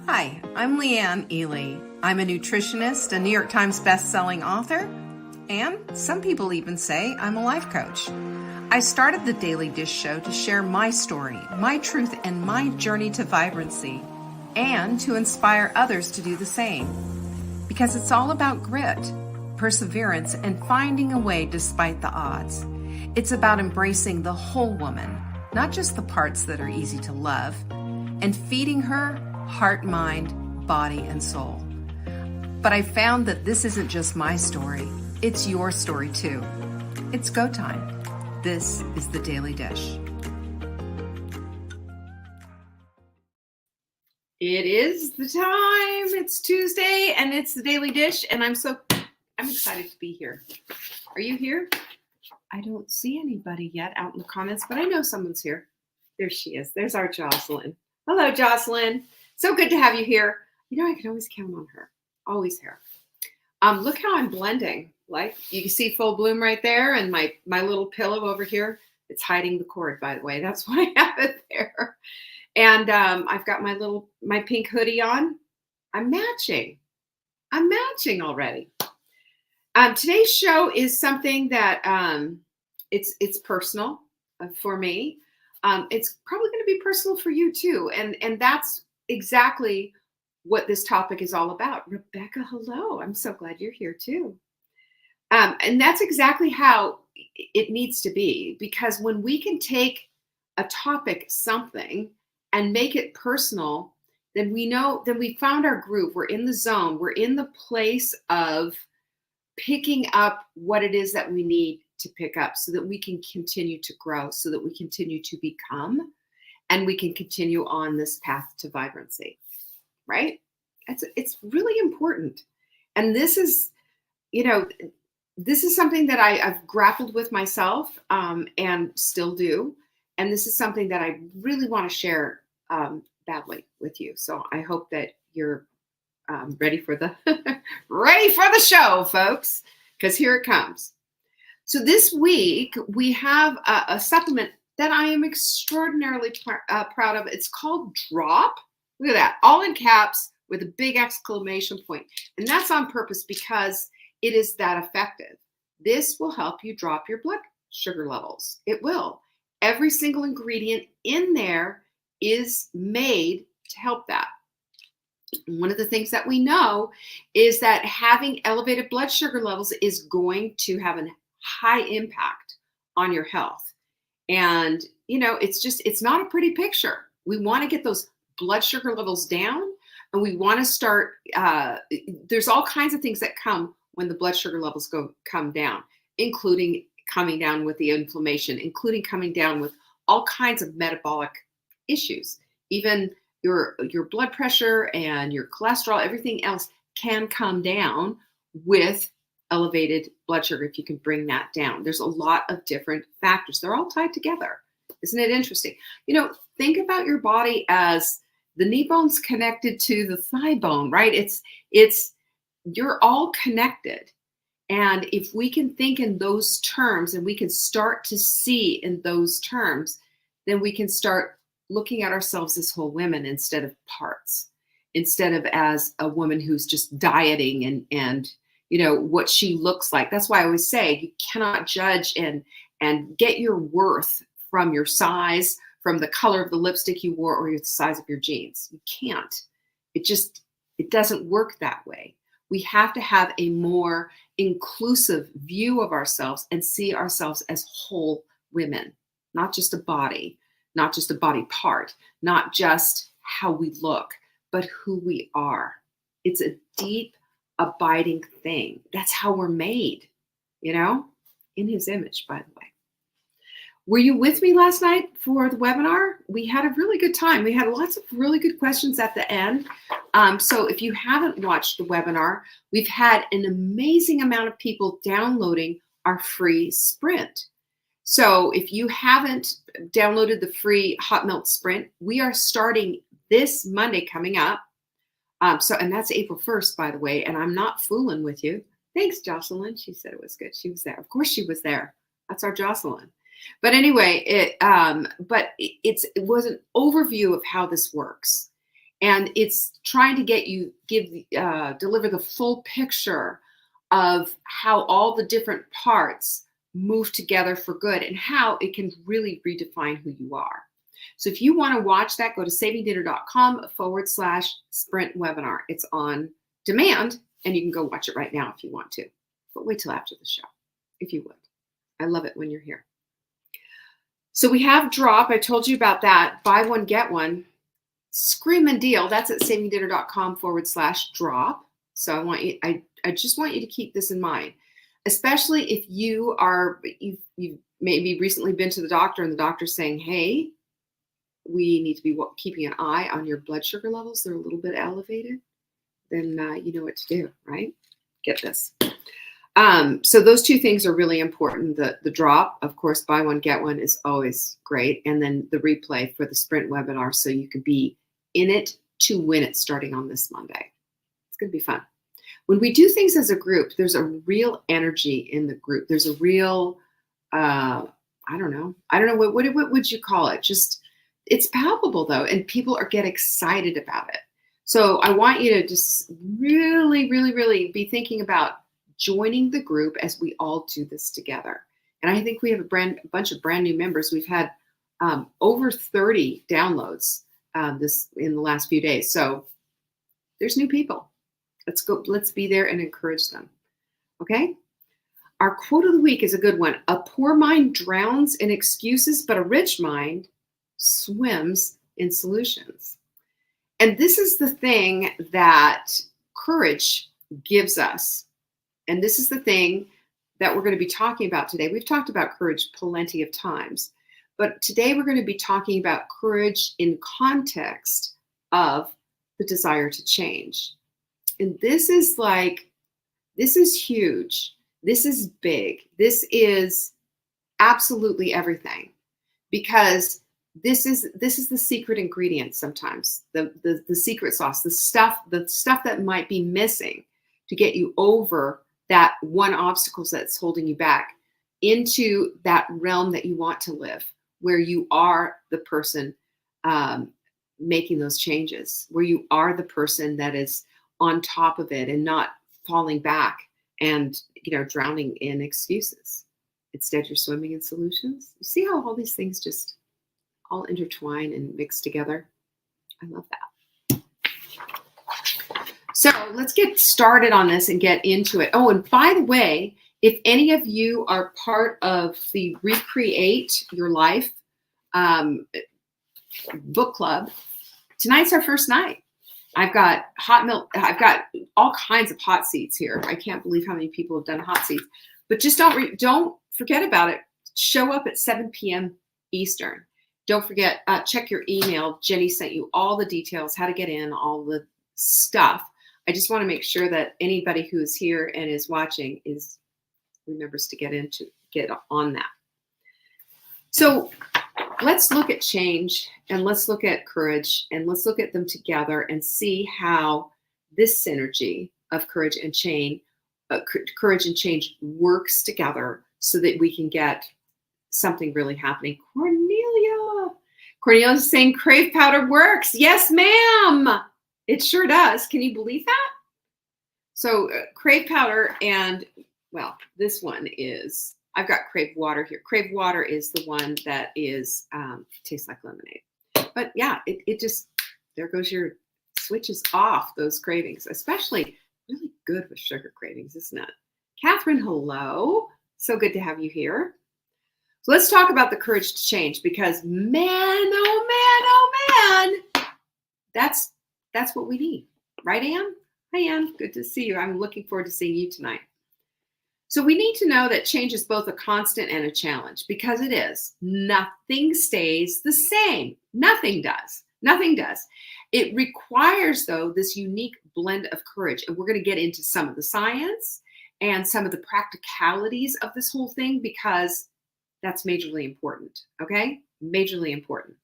Hi, I'm Leanne Ely. I'm a nutritionist, a New York Times best-selling author, and some people even say I'm a life coach. I started the Daily Dish Show to share my story, my truth, and my journey to vibrancy, and to inspire others to do the same. Because it's all about grit, perseverance, and finding a way despite the odds. It's about embracing the whole woman, not just the parts that are easy to love, and feeding her heart, mind, body, and soul. But I found that this isn't just my story, it's your story too. It's go time. This is the Daily Dish. It is the time. It's Tuesday and it's the Daily Dish, and I'm excited to be here. Are you here? I don't see anybody yet out in the comments, but I know someone's here. There she is. There's our Jocelyn. Hello, Jocelyn. So good to have you here. You know, I can always count on her. Always here. Look how I'm blending. Like, you can see full bloom right there, and my little pillow over here. It's hiding the cord, by the way. That's why I have it there. And I've got my pink hoodie on. I'm matching already. Today's show is something that it's personal for me. It's probably going to be personal for you too. And that's exactly what this topic is all about. Rebecca, hello. I'm so glad you're here too. And that's exactly how it needs to be, because when we can take a topic, something, and make it personal, then we found our groove. We're in the zone. We're in the place of picking up what it is that we need to pick up so that we can continue to grow, so that we continue to become, and we can continue on this path to vibrancy, right? It's really important. And this is something that I've grappled with myself and still do. And this is something that I really want to share badly with you. So I hope that you're ready for the show, folks, because here it comes. So this week we have a supplement that I am extraordinarily proud of. It's called Drop. Look at that, all in caps with a big exclamation point. And that's on purpose because it is that effective. This will help you drop your blood sugar levels. It will. Every single ingredient in there is made to help that. One of the things that we know is that having elevated blood sugar levels is going to have a high impact on your health. And, it's not a pretty picture. We want to get those blood sugar levels down, and we want to start, there's all kinds of things that come when the blood sugar levels come down, including coming down with the inflammation, including coming down with all kinds of metabolic issues. Even your blood pressure and your cholesterol, everything else can come down with elevated blood sugar if you can bring that down. There's a lot of different factors. They're all tied together. Isn't it interesting? Think about your body as the knee bone's connected to the thigh bone, right? You're all connected. And if we can think in those terms and we can start to see in those terms, then we can start looking at ourselves as whole women instead of parts, instead of as a woman who's just dieting and what she looks like. That's why I always say you cannot judge and get your worth from your size, from the color of the lipstick you wore, or the size of your jeans. You can't. It doesn't work that way. We have to have a more inclusive view of ourselves and see ourselves as whole women, not just a body, not just a body part, not just how we look, but who we are. It's a deep, abiding thing. That's how we're made, in his image, by the way. Were you with me last night for the webinar? We had a really good time. We had lots of really good questions at the end. So if you haven't watched the webinar, we've had an amazing amount of people downloading our free sprint. So if you haven't downloaded the free Hot Melt Sprint, we are starting this Monday coming up. And that's April 1st, by the way, and I'm not fooling with you. Thanks, Jocelyn. She said it was good. She was there. Of course she was there. That's our Jocelyn. But anyway, it was an overview of how this works. And it's trying to get you, deliver the full picture of how all the different parts move together for good and how it can really redefine who you are. So if you want to watch that, go to savingdinner.com/sprint webinar. It's on demand and you can go watch it right now if you want to, but wait till after the show, if you would. I love it when you're here. So we have drop. I told you about that. Buy one, get one. Screaming deal. That's at savingdinner.com/drop. So I just want you to keep this in mind, especially if you've maybe recently been to the doctor and the doctor's saying, hey, we need to be keeping an eye on your blood sugar levels. They're a little bit elevated. Then you know what to do, right? Get this. So those two things are really important. The drop, of course, buy one, get one is always great. And then the replay for the sprint webinar so you could be in it to win it starting on this Monday. It's going to be fun. When we do things as a group, there's a real energy in the group. There's a real, I don't know, what would you call it? Just, it's palpable though, and people get excited about it. So I want you to just really, really, really be thinking about joining the group as we all do this together. And I think we have a bunch of brand new members. We've had over 30 downloads this in the last few days. So there's new people. Let's go. Let's be there and encourage them. Okay. Our quote of the week is a good one. A poor mind drowns in excuses, but a rich mind swims in solutions. And this is the thing that courage gives us. And this is the thing that we're going to be talking about today. We've talked about courage plenty of times, but today we're going to be talking about courage in context of the desire to change. And this is huge. This is big. This is absolutely everything, because this is the secret ingredient sometimes, the secret sauce, the stuff that might be missing to get you over that one obstacle that's holding you back into that realm that you want to live, where you are the person making those changes, where you are the person that is on top of it and not falling back and drowning in excuses. Instead, you're swimming in solutions. You see how all these things just all intertwine and mix together? I love that. So let's get started on this and get into it. Oh, and by the way, if any of you are part of the Recreate Your Life book club, tonight's our first night. I've got hot milk. I've got all kinds of hot seats here. I can't believe how many people have done hot seats. But just don't forget about it. Show up at 7 p.m. Eastern. Don't forget, check your email. Jenny sent you all the details, how to get in, all the stuff. I just want to make sure that anybody who is here and is watching remembers to get on that. So let's look at change, and let's look at courage, and let's look at them together and see how this synergy of courage and change works together so that we can get something really happening. Cornelia is saying Crave powder works. Yes, ma'am. It sure does. Can you believe that? So Crave powder, and well, this one is, I've got Crave water here. Crave water is the one that is tastes like lemonade. But yeah, it just, there goes your switches off those cravings, especially really good with sugar cravings, isn't it? Catherine, hello. So good to have you here. So let's talk about the courage to change, because man, oh man, that's what we need. Right, Anne? Hi, Anne. Good to see you. I'm looking forward to seeing you tonight. So we need to know that change is both a constant and a challenge, because it is. Nothing stays the same. Nothing does. Nothing does. It requires, though, this unique blend of courage. And we're going to get into some of the science and some of the practicalities of this whole thing, because that's majorly important. Okay? Majorly important.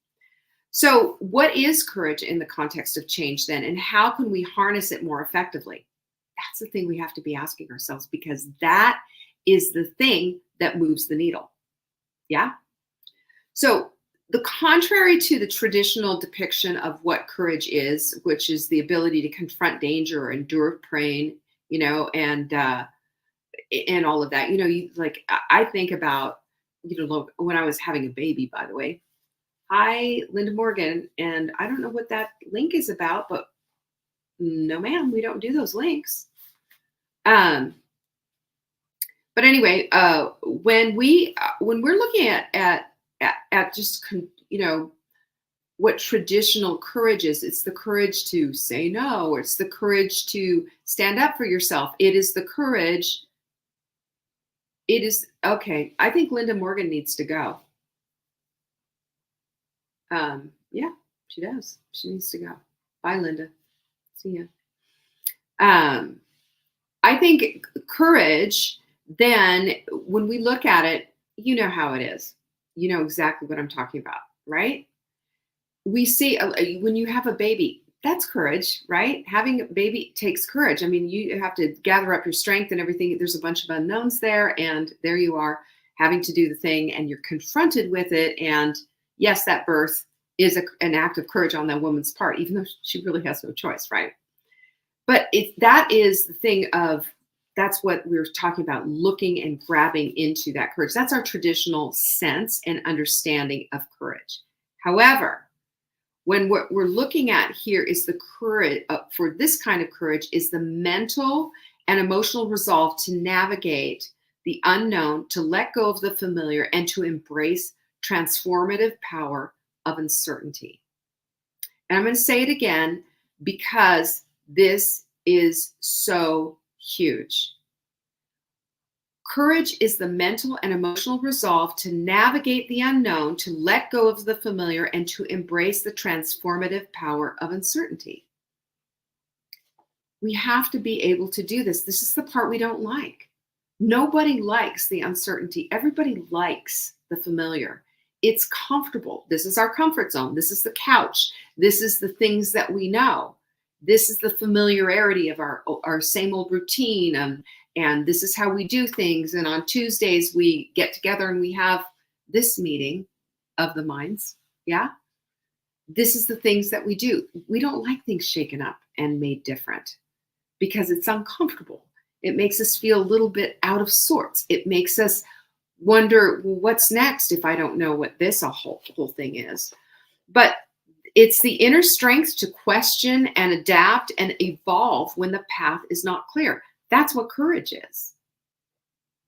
So what is courage in the context of change then? And how can we harness it more effectively? That's the thing we have to be asking ourselves, because that is the thing that moves the needle. Yeah. So the contrary to the traditional depiction of what courage is, which is the ability to confront danger or endure pain, and all of that. I think about, when I was having a baby, by the way. Hi, Linda Morgan, and I don't know what that link is about, but no, ma'am, we don't do those links. But anyway, when we're looking at just what traditional courage is, it's the courage to say no, or it's the courage to stand up for yourself. It is the courage. It is okay. I think Linda Morgan needs to go. Yeah, she does. She needs to go. Bye, Linda. See ya. I think courage, then, when we look at it, you know how it is. You know exactly what I'm talking about, right? We see when you have a baby, that's courage, right? Having a baby takes courage. I mean, you have to gather up your strength and everything. There's a bunch of unknowns there, and there you are having to do the thing, and you're confronted with it. And yes, that birth is an act of courage on that woman's part, even though she really has no choice, right? But that is the thing of, that's what we're talking about, looking and grabbing into that courage. That's our traditional sense and understanding of courage. However, when what we're looking at here is the courage, for this kind of courage, is the mental and emotional resolve to navigate the unknown, to let go of the familiar, and to embrace transformative power of uncertainty. And I'm going to say it again, because this is so huge. Courage is the mental and emotional resolve to navigate the unknown, to let go of the familiar, and to embrace the transformative power of uncertainty. We have to be able to do this. This is the part we don't like. Nobody likes the uncertainty. Everybody likes the familiar. It's comfortable. This is our comfort zone. This is the couch. This is the things that we know. This is the familiarity of our same old routine. And this is how we do things. And on Tuesdays, we get together and we have this meeting of the minds. Yeah. This is the things that we do. We don't like things shaken up and made different because it's uncomfortable. It makes us feel a little bit out of sorts. It makes us wonder, well, what's next if I don't know what this whole thing is? But it's the inner strength to question and adapt and evolve when the path is not clear. That's what courage is.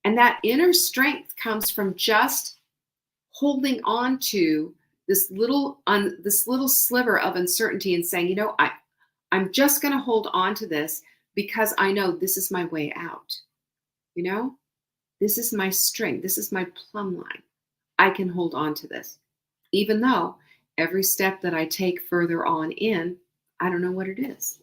And that inner strength comes from just holding on to this little sliver of uncertainty and saying, I'm just going to hold on to this because I know this is my way out. This is my string. This is my plumb line. I can hold on to this, even though every step that I take further on in, I don't know what it is.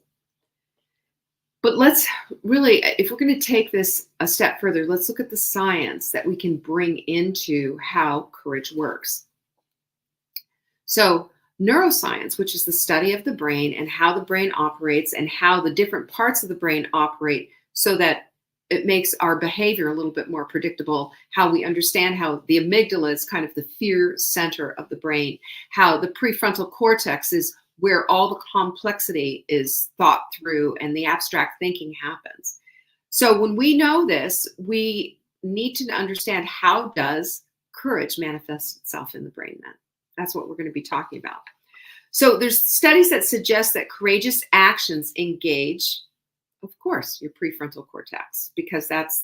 But let's really, if we're going to take this a step further, let's look at the science that we can bring into how courage works. So neuroscience, which is the study of the brain and how the brain operates and how the different parts of the brain operate so that it makes our behavior a little bit more predictable, how we understand how the amygdala is kind of the fear center of the brain, how the prefrontal cortex is where all the complexity is thought through and the abstract thinking happens. So when we know this, we need to understand, how does courage manifest itself in the brain then? That's what we're going to be talking about. So there's studies that suggest that courageous actions engage, of course, your prefrontal cortex, because that's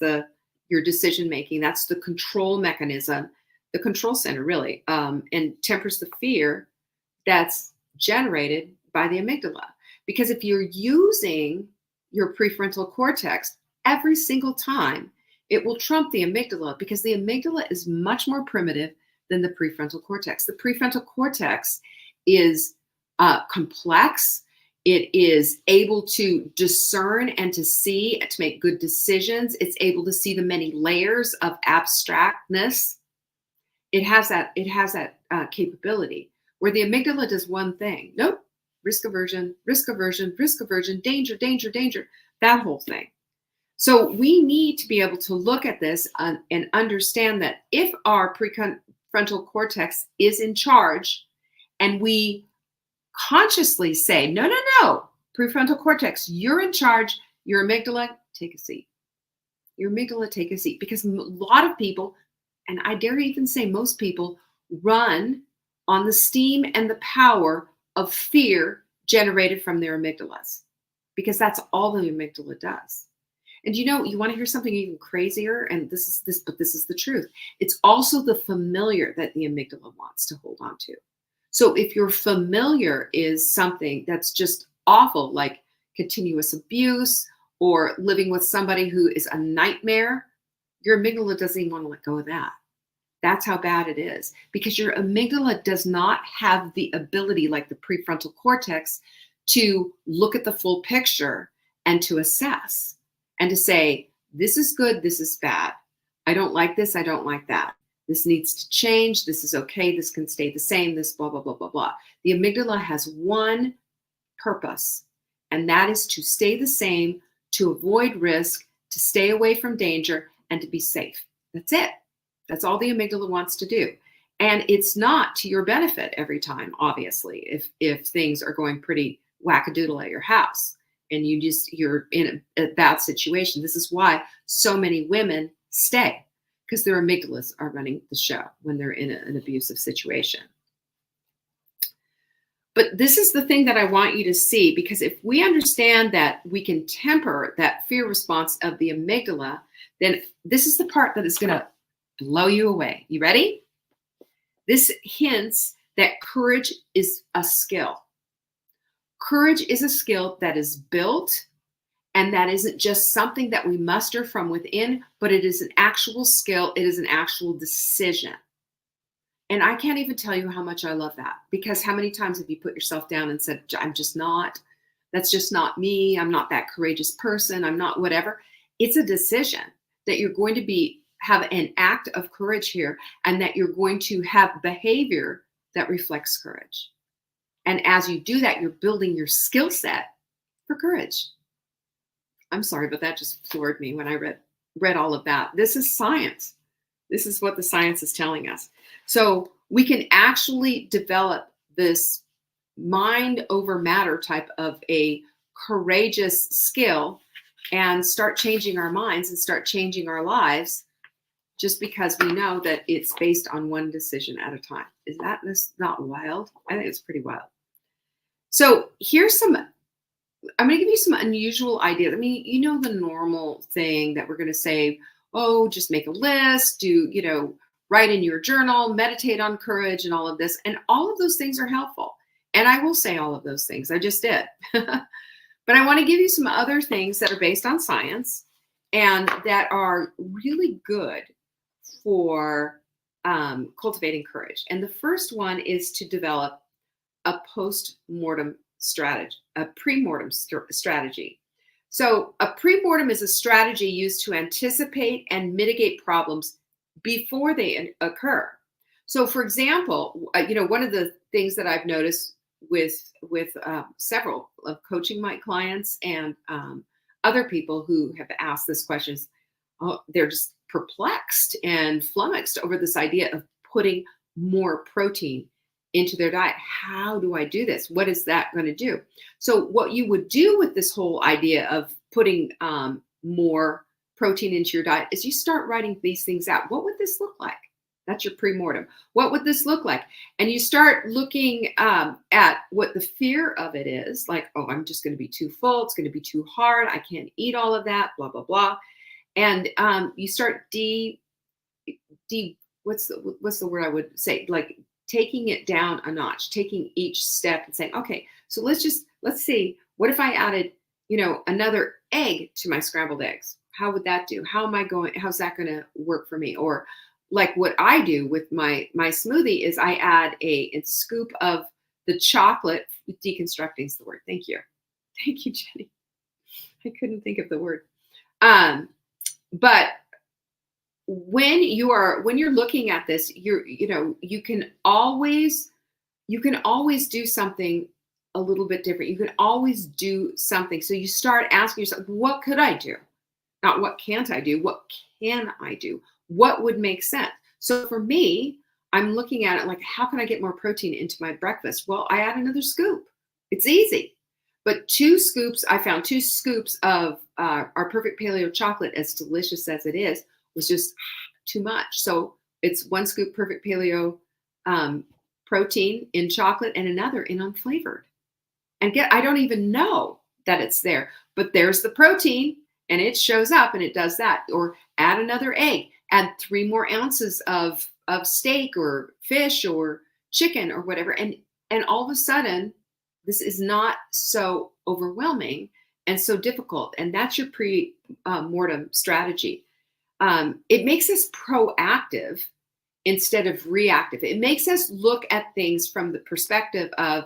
your decision making. That's the control mechanism, the control center, really, and tempers the fear that's generated by the amygdala. Because if you're using your prefrontal cortex every single time, it will trump the amygdala, because the amygdala is much more primitive than the prefrontal cortex. The prefrontal cortex is complex. It is able to discern and to see and to make good decisions. It's able to see the many layers of abstractness. It has that capability, where the amygdala does one thing. Nope. Risk aversion, risk aversion, risk aversion, danger, danger, danger, that whole thing. So we need to be able to look at this and understand that if our prefrontal prefrontal cortex is in charge, and we consciously say, no, no, no, prefrontal cortex, you're in charge. Your amygdala, take a seat. Your amygdala, take a seat. Because a lot of people, and I dare even say most people, run on the steam and the power of fear generated from their amygdalas, because that's all the amygdala does. And you want to hear something even crazier? And this is the truth. It's also the familiar that the amygdala wants to hold on to. So if your familiar is something that's just awful, like continuous abuse or living with somebody who is a nightmare, your amygdala doesn't even want to let go of that. That's how bad it is, because your amygdala does not have the ability, like the prefrontal cortex, to look at the full picture and to assess and to say, this is good, this is bad. I don't like this, I don't like that. This needs to change, this is okay, this can stay the same, this blah, blah, blah, blah, blah. The amygdala has one purpose, and that is to stay the same, to avoid risk, to stay away from danger, and to be safe. That's it. That's all the amygdala wants to do. And it's not to your benefit every time, obviously, if things are going pretty wackadoodle at your house and you're in a bad situation. This is why so many women stay, because their amygdalas are running the show when they're in an abusive situation. But this is the thing that I want you to see, because if we understand that we can temper that fear response of the amygdala, then this is the part that is going to blow you away. You ready? This hints that courage is a skill. Courage is a skill that is built, and that isn't just something that we muster from within, but it is an actual skill. It is an actual decision. And I can't even tell you how much I love that, because how many times have you put yourself down and said, I'm just not, that's just not me. I'm not that courageous person. I'm not whatever. It's a decision that you're going to have an act of courage here, and that you're going to have behavior that reflects courage. And as you do that, you're building your skill set for courage. I'm sorry, but that just floored me when I read all of that. This is science. This is what the science is telling us. So we can actually develop this mind over matter type of a courageous skill and start changing our minds and start changing our lives, just because we know that it's based on one decision at a time. Is that not wild? I think it's pretty wild. So here's I'm going to give you some unusual ideas. I mean, the normal thing that we're going to say, oh, just make a list, write in your journal, meditate on courage and all of this. And all of those things are helpful. And I will say all of those things. I just did. But I want to give you some other things that are based on science and that are really good for cultivating courage. And the first one is to develop a post-mortem strategy, a pre-mortem strategy. So a pre-mortem is a strategy used to anticipate and mitigate problems before they occur. So for example, one of the things that I've noticed with several of coaching my clients and other people who have asked this question is, they're just perplexed and flummoxed over this idea of putting more protein into their diet. How do I do this? What is that going to do? So what you would do with this whole idea of putting more protein into your diet is you start writing these things out. What would this look like? That's your pre-mortem. What would this look like? And you start looking at what the fear of it is, like, oh, I'm just going to be too full. It's going to be too hard. I can't eat all of that, blah, blah, blah. And you start what's the word I would say? Like taking it down a notch, taking each step and saying, okay, so let's see, what if I added, another egg to my scrambled eggs? How would that do? How's that going to work for me? Or like what I do with my smoothie is I add a scoop of the chocolate. Deconstructing is the word. Thank you. Thank you, Jenny. I couldn't think of the word. But when you're looking at this, you can always do something a little bit different. You can always do something. So you start asking yourself, what could I do? Not what can't I do? What can I do? What would make sense? So for me, I'm looking at it like, how can I get more protein into my breakfast? Well, I add another scoop. It's easy. But 2 scoops, I found 2 scoops of our perfect paleo chocolate, as delicious as it is, was just too much. So it's 1 scoop perfect paleo protein in chocolate and another in unflavored. And I don't even know that it's there, but there's the protein and it shows up and it does that. Or add another egg, add 3 more ounces of steak or fish or chicken or whatever. And all of a sudden, this is not so overwhelming and so difficult. And that's your pre-mortem strategy. It makes us proactive instead of reactive. It makes us look at things from the perspective of,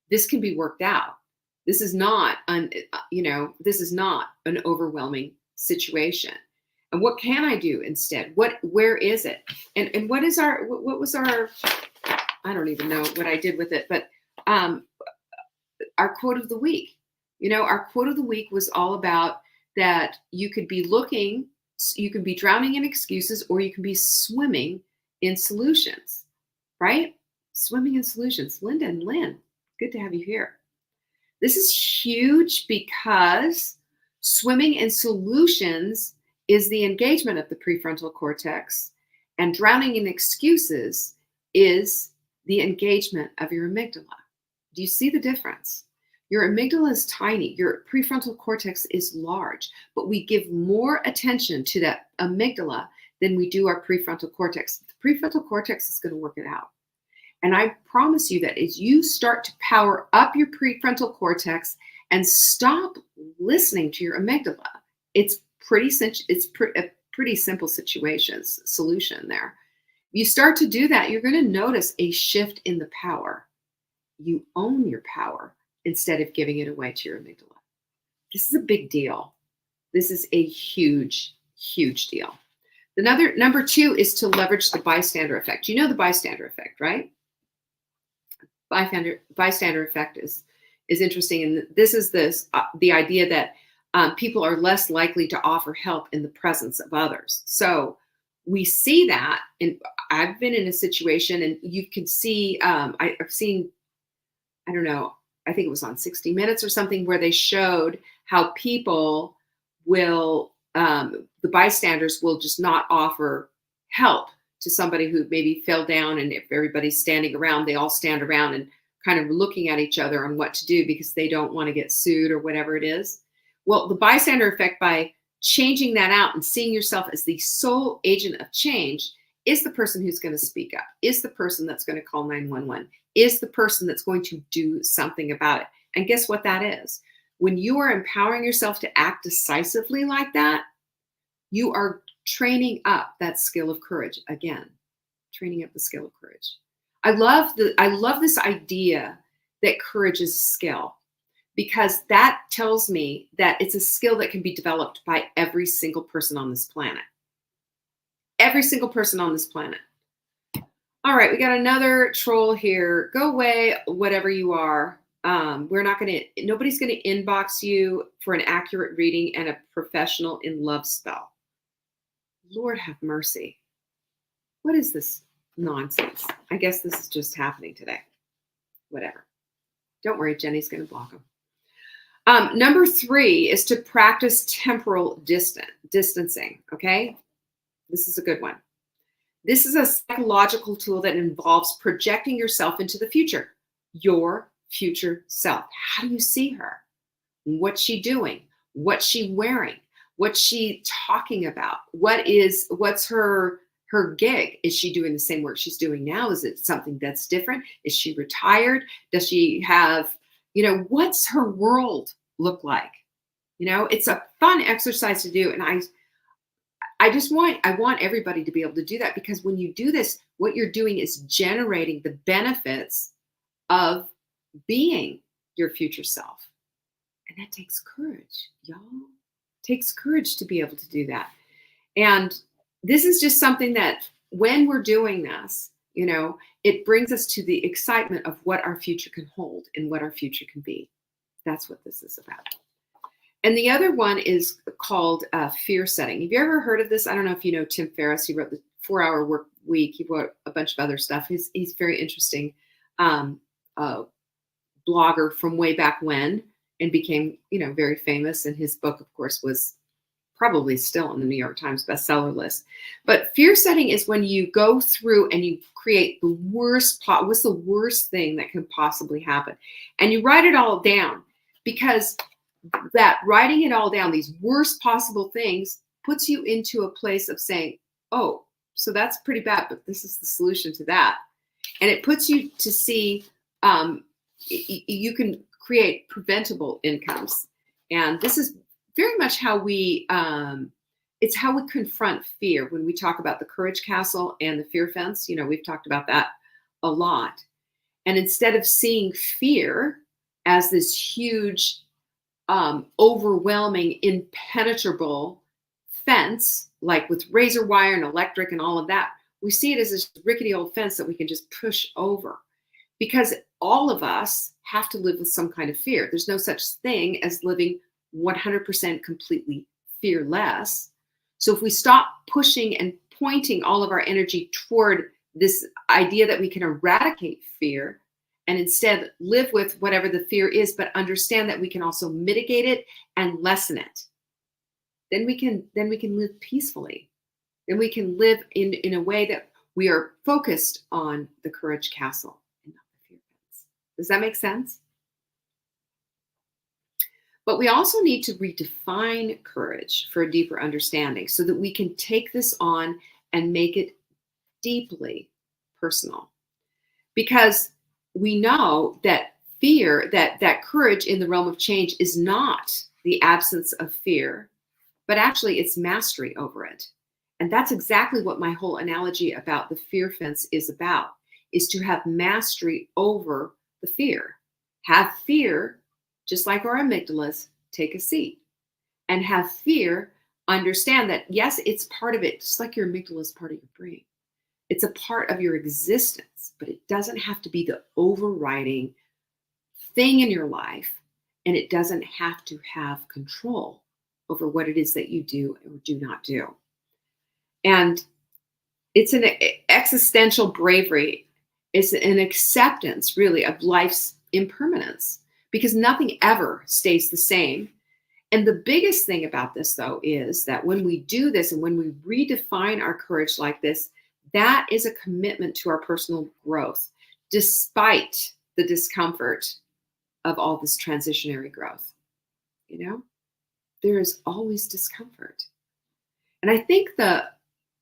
this can be worked out. This is not this is not an overwhelming situation. And what can I do instead? Where is it? And what was our, I don't even know what I did with it, but our quote of the week. Our quote of the week was all about that you could be drowning in excuses, or you can be swimming in solutions, right? Swimming in solutions. Linda and Lynn, good to have you here. This is huge because swimming in solutions is the engagement of the prefrontal cortex, and drowning in excuses is the engagement of your amygdala. Do you see the difference? Your amygdala is tiny. Your prefrontal cortex is large, but we give more attention to that amygdala than we do our prefrontal cortex. The prefrontal cortex is going to work it out. And I promise you that as you start to power up your prefrontal cortex and stop listening to your amygdala, it's a pretty simple solution there. You start to do that, you're going to notice a shift in the power. You own your power instead of giving it away to your amygdala. This is a big deal. This is a huge, huge deal. Number 2 is to leverage the bystander effect. You know the bystander effect, right? Bystander effect is interesting, and this is the idea that people are less likely to offer help in the presence of others. So we see that, and I've been in a situation, and you can see, I've seen, I don't know, I think it was on 60 Minutes or something, where they showed how people will, the bystanders will just not offer help to somebody who maybe fell down, and if everybody's standing around, they all stand around and kind of looking at each other on what to do because they don't want to get sued or whatever it is. Well, the bystander effect, by changing that out and seeing yourself as the sole agent of change, is the person who's going to speak up, is the person that's going to call 911, is the person that's going to do something about it. And guess what that is? When you are empowering yourself to act decisively like that, you are training up that skill of courage again, training up the skill of courage. I love this idea that courage is a skill, because that tells me that it's a skill that can be developed by every single person on this planet. Every single person on this planet. All right, we got another troll here. Go away, whatever you are. Nobody's going to inbox you for an accurate reading and a professional in love spell. Lord have mercy. What is this nonsense? I guess this is just happening today. Whatever. Don't worry, Jenny's going to block them. Number 3 is to practice temporal distancing, okay? This is a good one. This is a psychological tool that involves projecting yourself into the future, your future self. How do you see her? What's she doing? What's she wearing? What's she talking about? What's her gig? Is she doing the same work she's doing now? Is it something that's different? Is she retired? Does she have, what's her world look like? It's a fun exercise to do. And I want everybody to be able to do that, because when you do this, what you're doing is generating the benefits of being your future self. And that takes courage, y'all. It takes courage to be able to do that. And this is just something that when we're doing this, it brings us to the excitement of what our future can hold and what our future can be. That's what this is about. And the other one is called fear setting. Have you ever heard of this? I don't know if you know Tim Ferriss. He wrote the 4-Hour Work Week. He wrote a bunch of other stuff. He's very interesting um, uh, blogger from way back when, and became, very famous. And his book, of course, was probably still on the New York Times bestseller list. But fear setting is when you go through and you create the worst what's the worst thing that can possibly happen, and you write it all down, because that writing it all down, these worst possible things, puts you into a place of saying, oh, so that's pretty bad, but this is the solution to that. And it puts you to see you can create preventable incomes. And this is very much how it's how we confront fear. When we talk about the courage castle and the fear fence, we've talked about that a lot. And instead of seeing fear as this huge, overwhelming, impenetrable fence, like with razor wire and electric and all of that, we see it as this rickety old fence that we can just push over, because all of us have to live with some kind of fear. There's no such thing as living 100% completely fearless. So if we stop pushing and pointing all of our energy toward this idea that we can eradicate fear, and instead live with whatever the fear is, but understand that we can also mitigate it and lessen it, then we can live peacefully. Then we can live in a way that we are focused on the courage castle and not the fear fence. Does that make sense? But we also need to redefine courage for a deeper understanding, so that we can take this on and make it deeply personal. Because we know that fear, that courage in the realm of change is not the absence of fear, but actually it's mastery over it. And that's exactly what my whole analogy about the fear fence is about, is to have mastery over the fear. Have fear, just like our amygdalas, take a seat. And have fear understand that, yes, it's part of it, just like your amygdala is part of your brain. It's a part of your existence, but it doesn't have to be the overriding thing in your life. And it doesn't have to have control over what it is that you do or do not do. And it's an existential bravery. It's an acceptance, really, of life's impermanence, because nothing ever stays the same. And the biggest thing about this, though, is that when we do this and when we redefine our courage like this, that is a commitment to our personal growth, despite the discomfort of all this transitionary growth. There is always discomfort. And I think the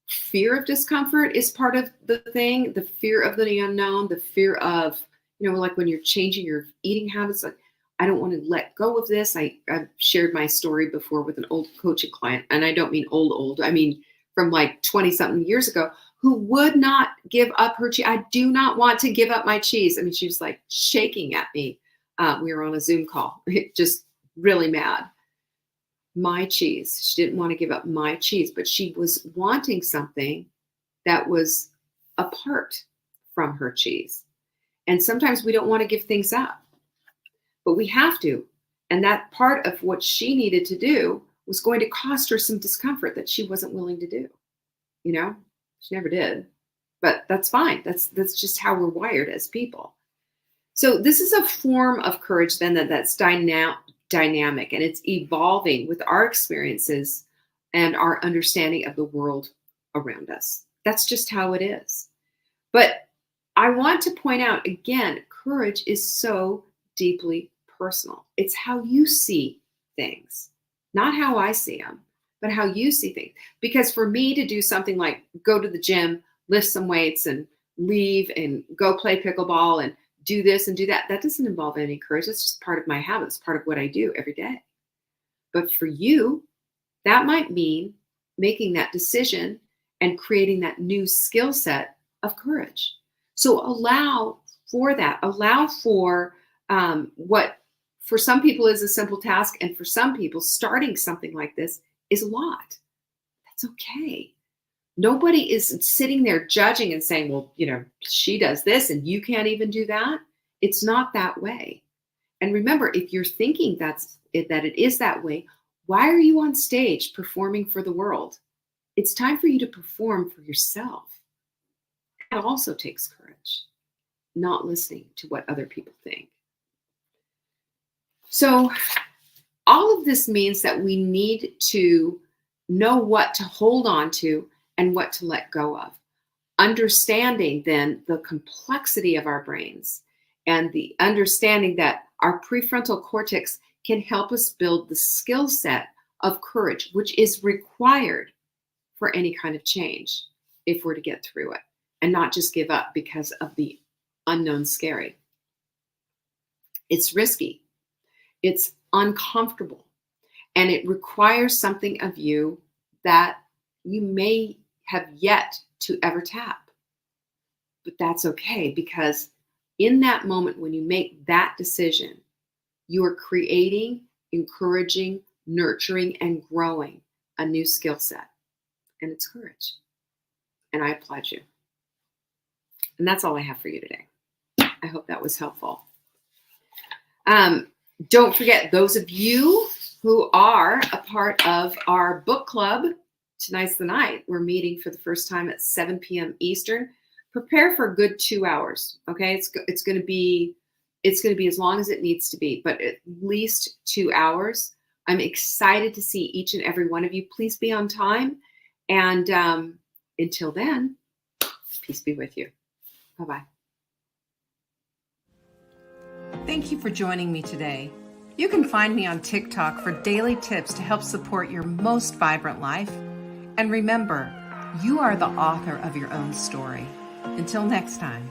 fear of discomfort is part of the thing, the fear of the unknown, the fear of, like when you're changing your eating habits, like, I don't want to let go of this. I've shared my story before with an old coaching client, and I don't mean old, I mean from like 20 something years ago, who would not give up her cheese. I do not want to give up my cheese. I mean, she was like shaking at me. We were on a Zoom call, just really mad. My cheese. She didn't want to give up my cheese, but she was wanting something that was apart from her cheese. And sometimes we don't want to give things up, but we have to. And that part of what she needed to do was going to cost her some discomfort that she wasn't willing to do. She never did, but that's fine. That's just how we're wired as people. So this is a form of courage then that's dynamic, and it's evolving with our experiences and our understanding of the world around us. That's just how it is. But I want to point out again, courage is so deeply personal. It's how you see things, not how I see them, but how you see things. Because for me to do something like go to the gym, lift some weights, and leave and go play pickleball and do this and do that, that doesn't involve any courage. That's just part of my habits, part of what I do every day. But for you, that might mean making that decision and creating that new skill set of courage. So allow for that. Allow for what for some people is a simple task, and for some people, starting something like this is a lot. That's okay. Nobody is sitting there judging and saying, well, she does this and you can't even do that. It's not that way. And remember, if you're thinking that it is that way, why are you on stage performing for the world? It's time for you to perform for yourself. That also takes courage, not listening to what other people think. So all of this means that we need to know what to hold on to and what to let go of. Understanding then the complexity of our brains and the understanding that our prefrontal cortex can help us build the skill set of courage, which is required for any kind of change if we're to get through it and not just give up because of the unknown scary. It's risky. It's uncomfortable. And it requires something of you that you may have yet to ever tap. But that's okay, because in that moment when you make that decision, you are creating, encouraging, nurturing, and growing a new skill set. And it's courage. And I applaud you. And that's all I have for you today. I hope that was helpful. Don't forget, those of you who are a part of our book club, tonight's the night. We're meeting for the first time at 7 p.m. Eastern. Prepare for a good 2 hours. Okay, it's going to be as long as it needs to be, but at least 2 hours. I'm excited to see each and every one of you. Please be on time. And until then, peace be with you. Bye-bye. Thank you for joining me today. You can find me on TikTok for daily tips to help support your most vibrant life. And remember, you are the author of your own story. Until next time.